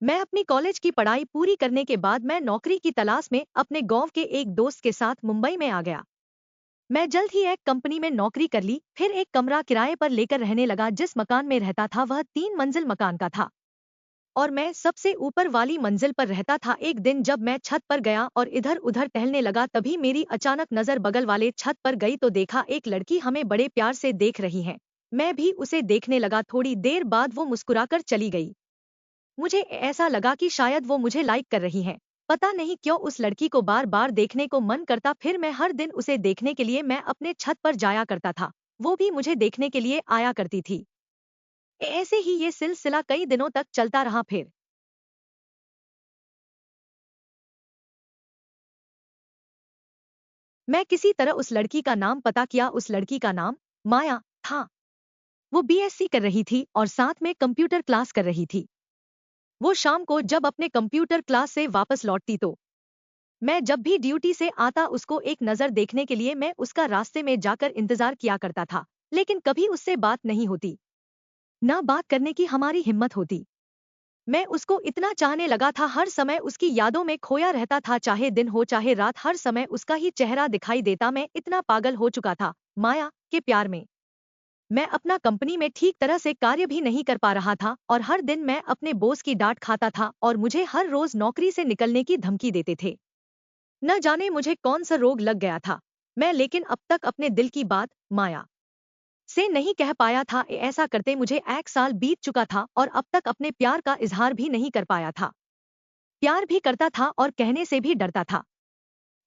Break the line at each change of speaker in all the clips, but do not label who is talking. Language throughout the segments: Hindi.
मैं अपनी कॉलेज की पढ़ाई पूरी करने के बाद मैं नौकरी की तलाश में अपने गांव के एक दोस्त के साथ मुंबई में आ गया। मैं जल्द ही एक कंपनी में नौकरी कर ली, फिर एक कमरा किराए पर लेकर रहने लगा। जिस मकान में रहता था वह 3 मंजिल मकान का था और मैं सबसे ऊपर वाली मंजिल पर रहता था। एक दिन जब मैं छत पर गया और इधर उधर टहलने लगा, तभी मेरी अचानक नजर बगल वाले छत पर गई तो देखा एक लड़की हमें बड़े प्यार से देख रही है। मैं भी उसे देखने लगा। थोड़ी देर बाद वो मुस्कुराकर चली गई। मुझे ऐसा लगा कि शायद वो मुझे लाइक कर रही है। पता नहीं क्यों उस लड़की को बार बार देखने को मन करता। फिर मैं हर दिन उसे देखने के लिए मैं अपने छत पर जाया करता था। वो भी मुझे देखने के लिए आया करती थी। ऐसे ही ये सिलसिला कई दिनों तक चलता रहा। फिर मैं किसी तरह उस लड़की का नाम पता किया। उस लड़की का नाम माया था। वो बीएससी कर रही थी और साथ में कंप्यूटर क्लास कर रही थी। वो शाम को जब अपने कंप्यूटर क्लास से वापस लौटती तो मैं जब भी ड्यूटी से आता उसको एक नज़र देखने के लिए मैं उसका रास्ते में जाकर इंतजार किया करता था। लेकिन कभी उससे बात नहीं होती, ना बात करने की हमारी हिम्मत होती। मैं उसको इतना चाहने लगा था, हर समय उसकी यादों में खोया रहता था। चाहे दिन हो चाहे रात, हर समय उसका ही चेहरा दिखाई देता। मैं इतना पागल हो चुका था माया के प्यार में। मैं अपना कंपनी में ठीक तरह से कार्य भी नहीं कर पा रहा था और हर दिन मैं अपने बॉस की डांट खाता था और मुझे हर रोज नौकरी से निकलने की धमकी देते थे। न जाने मुझे कौन सा रोग लग गया था मैं, लेकिन अब तक अपने दिल की बात माया से नहीं कह पाया था। ऐसा करते मुझे 1 साल बीत चुका था और अब तक अपने प्यार का इजहार भी नहीं कर पाया था। प्यार भी करता था और कहने से भी डरता था।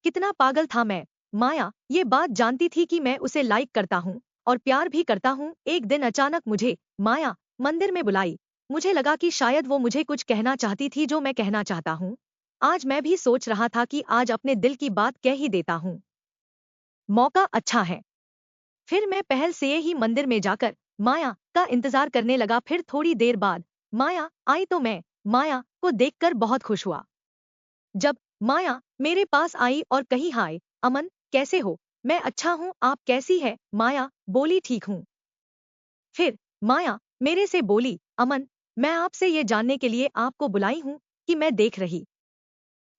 कितना पागल था मैं। माया ये बात जानती थी कि मैं उसे लाइक करता हूँ और प्यार भी करता हूँ। एक दिन अचानक मुझे माया मंदिर में बुलाई। मुझे लगा कि शायद वो मुझे कुछ कहना चाहती थी जो मैं कहना चाहता हूँ। आज मैं भी सोच रहा था कि आज अपने दिल की बात कह ही देता हूँ। मौका अच्छा है। फिर मैं पहल से ही मंदिर में जाकर माया का इंतजार करने लगा। फिर थोड़ी देर बाद माया आई तो मैं माया को देखकर बहुत खुश हुआ। जब माया मेरे पास आई और कही, हाय अमन, कैसे हो? मैं अच्छा हूँ, आप कैसी है? माया बोली, ठीक हूँ। फिर माया मेरे से बोली, अमन, मैं आपसे ये जानने के लिए आपको बुलाई हूँ कि मैं देख रही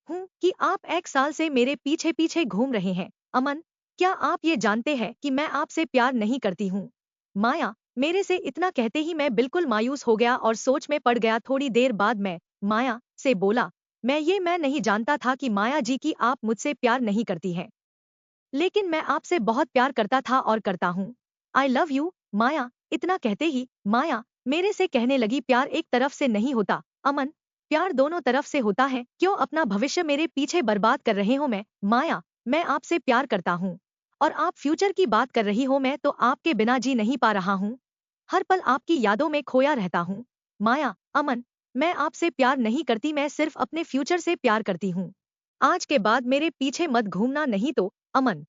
हूँ कि आप 1 साल से मेरे पीछे पीछे घूम रहे हैं। अमन, क्या आप ये जानते हैं कि मैं आपसे प्यार नहीं करती हूँ? माया मेरे से इतना कहते ही मैं बिल्कुल मायूस हो गया और सोच में पड़ गया। थोड़ी देर बाद मैं माया से बोला, मैं नहीं जानता था कि माया जी की आप मुझसे प्यार नहीं करती हैं, लेकिन मैं आपसे बहुत प्यार करता था और करता हूँ। आई लव यू माया। इतना कहते ही माया मेरे से कहने लगी, प्यार एक तरफ से नहीं होता अमन, प्यार दोनों तरफ से होता है। क्यों अपना भविष्य मेरे पीछे बर्बाद कर रहे हो? मैं माया मैं आपसे प्यार करता हूँ और आप फ्यूचर की बात कर रही हो। मैं तो आपके बिना जी नहीं पा रहा हूँ, हर पल आपकी यादों में खोया रहता हूँ। माया अमन, मैं आपसे प्यार नहीं करती, मैं सिर्फ अपने फ्यूचर से प्यार करती हूँ। आज के बाद मेरे पीछे मत घूमना, नहीं तो अमन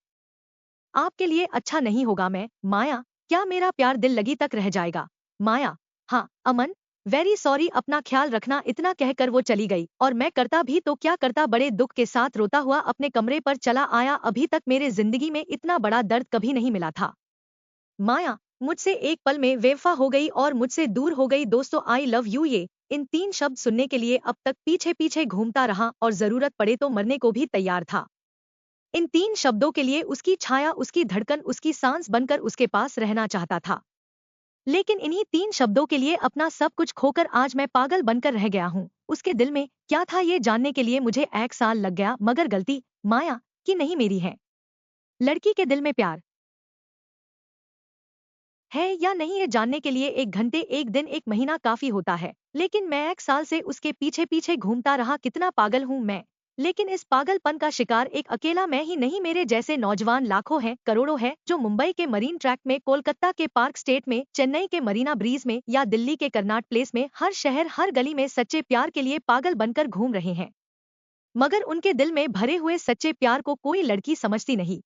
आपके लिए अच्छा नहीं होगा। मैं माया, क्या मेरा प्यार दिल लगी तक रह जाएगा? माया हाँ अमन, वेरी सॉरी, अपना ख्याल रखना। इतना कहकर वो चली गई और मैं करता भी तो क्या करता, बड़े दुख के साथ रोता हुआ अपने कमरे पर चला आया। अभी तक मेरे जिंदगी में इतना बड़ा दर्द कभी नहीं मिला था। माया मुझसे एक पल में बेवफा हो गई और मुझसे दूर हो गई। दोस्तों, आई लव यू ये इन 3 शब्द सुनने के लिए अब तक पीछे पीछे घूमता रहा और जरूरत पड़े तो मरने को भी तैयार था। इन 3 शब्दों के लिए उसकी छाया, उसकी धड़कन, उसकी सांस बनकर उसके पास रहना चाहता था। लेकिन इन्हीं 3 शब्दों के लिए अपना सब कुछ खोकर आज मैं पागल बनकर रह गया हूँ। उसके दिल में क्या था ये जानने के लिए मुझे 1 साल लग गया, मगर गलती माया की नहीं मेरी है। लड़की के दिल में प्यार है या नहीं ये जानने के लिए 1 घंटे, 1 दिन, 1 महीना काफी होता है। लेकिन मैं 1 साल से उसके पीछे पीछे घूमता रहा। कितना पागल हूँ मैं। लेकिन इस पागलपन का शिकार एक अकेला मैं ही नहीं, मेरे जैसे नौजवान लाखों हैं, करोड़ों हैं, जो मुंबई के मरीन ट्रैक में, कोलकाता के पार्क स्टेट में, चेन्नई के मरीना ब्रीज में या दिल्ली के कर्नाट प्लेस में, हर शहर हर गली में सच्चे प्यार के लिए पागल बनकर घूम रहे हैं। मगर उनके दिल में भरे हुए सच्चे प्यार को कोई लड़की समझती नहीं।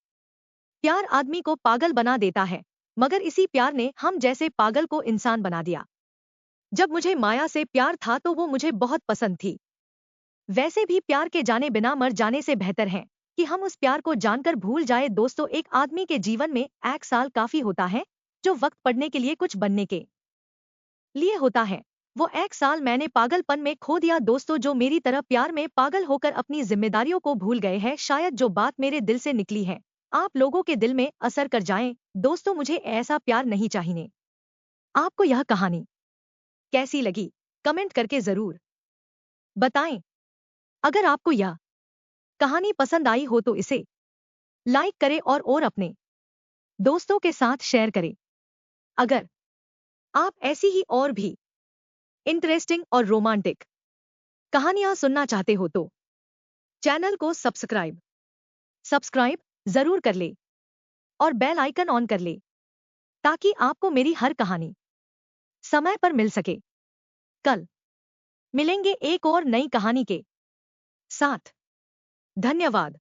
प्यार आदमी को पागल बना देता है, मगर इसी प्यार ने हम जैसे पागल को इंसान बना दिया। जब मुझे माया से प्यार था तो वो मुझे बहुत पसंद थी। वैसे भी प्यार के जाने बिना मर जाने से बेहतर है कि हम उस प्यार को जानकर भूल जाए। दोस्तों, एक आदमी के जीवन में 1 साल काफी होता है, जो वक्त पड़ने के लिए, कुछ बनने के लिए होता है। वो एक साल मैंने पागलपन में खो दिया। दोस्तों जो मेरी तरह प्यार में पागल होकर अपनी जिम्मेदारियों को भूल गए हैं, शायद जो बात मेरे दिल से निकली है आप लोगों के दिल में असर कर जाए। दोस्तों मुझे ऐसा प्यार नहीं चाहिए। आपको यह कहानी कैसी लगी कमेंट करके जरूर बताएं। अगर आपको यह कहानी पसंद आई हो तो इसे लाइक करें और अपने दोस्तों के साथ शेयर करें। अगर आप ऐसी ही और भी इंटरेस्टिंग और रोमांटिक कहानियां सुनना चाहते हो तो चैनल को सब्सक्राइब जरूर कर ले और बेल आइकन ऑन कर ले ताकि आपको मेरी हर कहानी समय पर मिल सके। कल मिलेंगे एक और नई कहानी के साथ। धन्यवाद।